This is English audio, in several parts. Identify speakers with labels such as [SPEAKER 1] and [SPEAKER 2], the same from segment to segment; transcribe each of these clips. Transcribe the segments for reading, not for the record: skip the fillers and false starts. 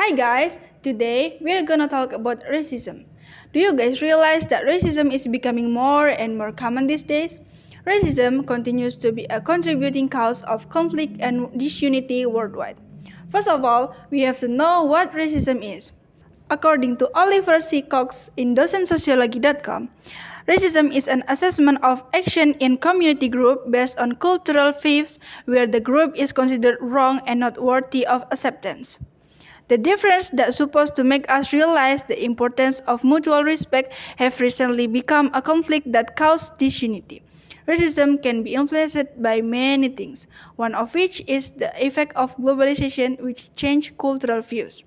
[SPEAKER 1] Hi guys, today we're gonna talk about racism. Do you guys realize that racism is becoming more and more common these days? Racism continues to be a contributing cause of conflict and disunity worldwide. First of all, we have to know what racism is. According to Oliver C. Cox in docentsociology.com, racism is an assessment of action in community group based on cultural beliefs where the group is considered wrong and not worthy of acceptance. The difference that's supposed to make us realize the importance of mutual respect have recently become a conflict that causes disunity. Racism can be influenced by many things, one of which is the effect of globalization which change cultural views.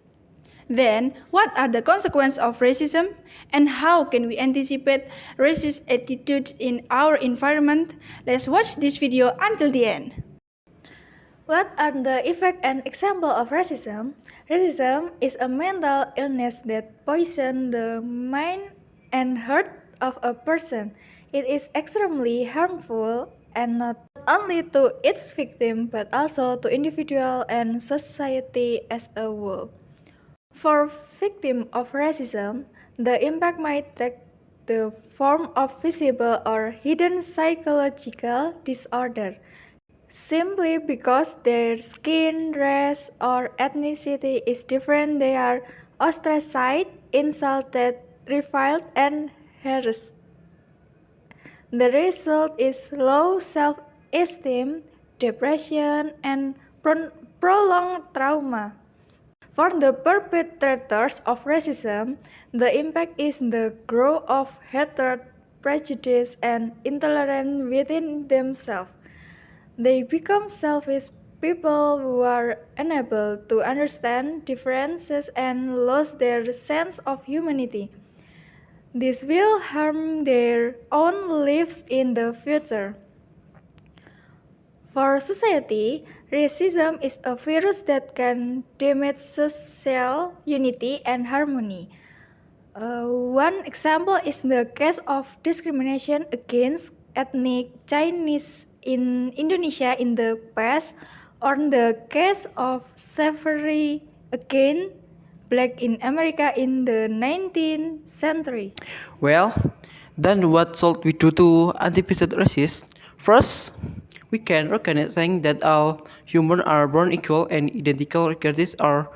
[SPEAKER 1] Then, what are the consequences of racism and how can we anticipate racist attitudes in our environment? Let's watch this video until the end.
[SPEAKER 2] What are the effects and examples of racism? Racism is a mental illness that poisons the mind and heart of a person. It is extremely harmful and not only to its victim but also to individual and society as a whole. For victims of racism, the impact might take the form of visible or hidden psychological disorder. Simply because their skin, race, or ethnicity is different, they are ostracized, insulted, reviled, and harassed. The result is low self-esteem, depression, and prolonged trauma. For the perpetrators of racism, the impact is the growth of hatred, prejudice, and intolerance within themselves. They become selfish people who are unable to understand differences and lose their sense of humanity. This will harm their own lives in the future. For society, racism is a virus that can damage social unity and harmony. One example is the case of discrimination against ethnic Chinese in Indonesia in the past, or the case of slavery against Black in America in the 19th century.
[SPEAKER 3] Well, then what should we do to anticipate racism? First, we can recognize that all humans are born equal and identical regardless of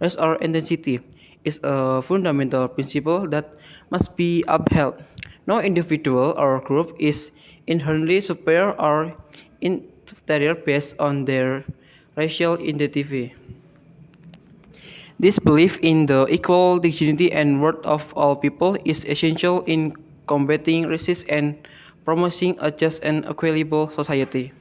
[SPEAKER 3] race or ethnicity. Is a fundamental principle that must be upheld. No individual or group is inherently superior or inferior based on their racial identity. This belief in the equal dignity and worth of all people is essential in combating racism and promoting a just and equitable society.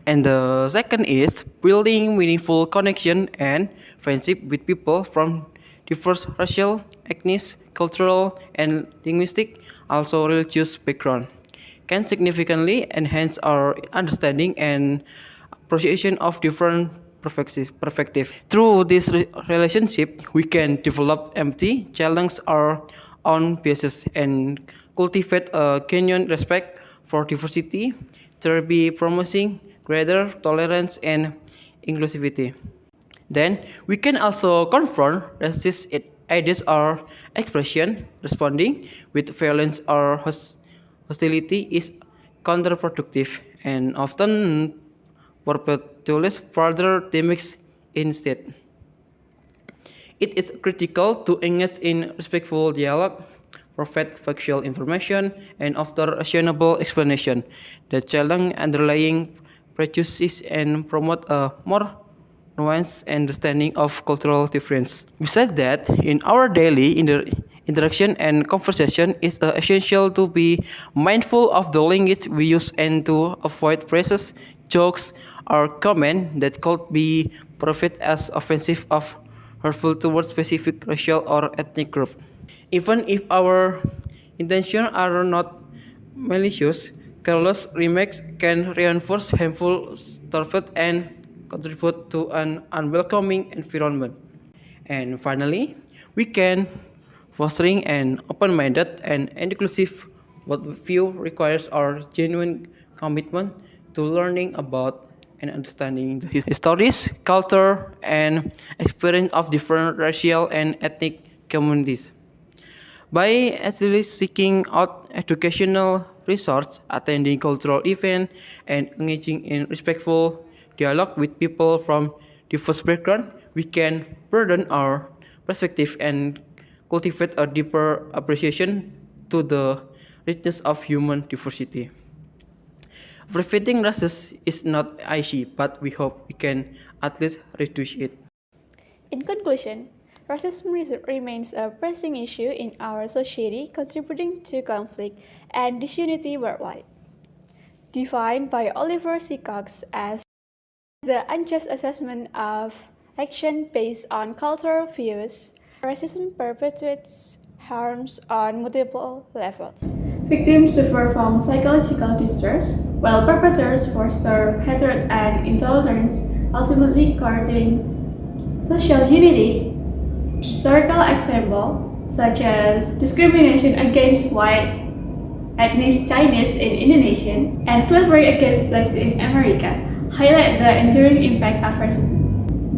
[SPEAKER 3] And the second is building meaningful connection and friendship with people from diverse racial, ethnic, cultural, and linguistic, also religious background, can significantly enhance our understanding and appreciation of different perspective. Through this relationship, we can develop empathy, challenge our own biases, and cultivate a genuine respect for diversity, thereby promoting greater tolerance and inclusivity. Then we can also confront racist ideas or expression. Responding with violence or hostility is counterproductive and often perpetuates further damage instead. It is critical to engage in respectful dialogue, provide factual information, and offer reasonable explanation that challenge underlying prejudices and promote a more nuanced understanding of cultural difference. Besides that, in our daily interaction and conversation, it's essential to be mindful of the language we use and to avoid phrases, jokes, or comments that could be perceived as offensive or hurtful towards specific racial or ethnic group. Even if our intentions are not malicious, careless remarks can reinforce harmful stereotypes and contribute to an unwelcoming environment. And finally, we can fostering an open-minded and inclusive worldview requires our genuine commitment to learning about and understanding the histories, culture, and experience of different racial and ethnic communities. By actually seeking out educational resources, attending cultural events, and engaging in respectful dialogue with people from diverse backgrounds, we can broaden our perspective and cultivate a deeper appreciation to the richness of human diversity. Preventing racism is not easy, but we hope we can at least reduce it.
[SPEAKER 1] In conclusion, racism remains a pressing issue in our society, contributing to conflict and disunity worldwide. Defined by Oliver C. Cox as the unjust assessment of action based on cultural views, racism perpetuates harms on multiple levels. Victims suffer from psychological distress, while perpetrators foster hatred and intolerance, ultimately courting social unity. Historical examples such as discrimination against white ethnic Chinese in Indonesia and slavery against blacks in America highlight the enduring impact of racism.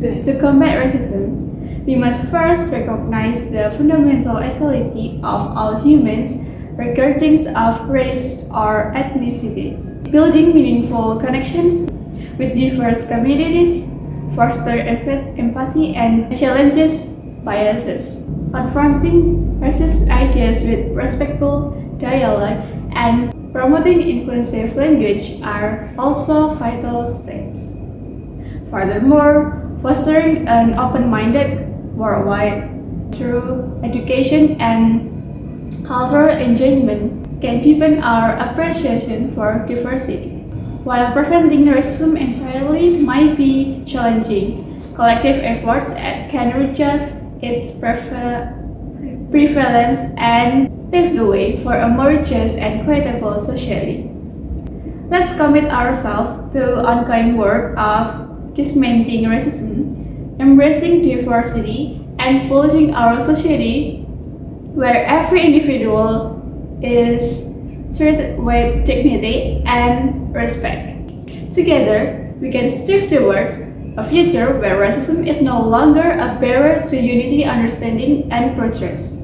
[SPEAKER 1] To combat racism, we must first recognize the fundamental equality of all humans regardless of race or ethnicity. Building meaningful connection with diverse communities, foster empathy and challenges biases. Confronting racist ideas with respectful dialogue and promoting inclusive language are also vital steps. Furthermore, fostering an open-minded worldwide through education and cultural engagement can deepen our appreciation for diversity. While preventing racism entirely might be challenging, collective efforts can reduce its prevalence and pave the way for a more just and equitable society. Let's commit ourselves to ongoing work of dismantling racism, embracing diversity, and building our society where every individual is treated with dignity and respect. Together, we can strive towards a future where racism is no longer a barrier to unity, understanding, and progress.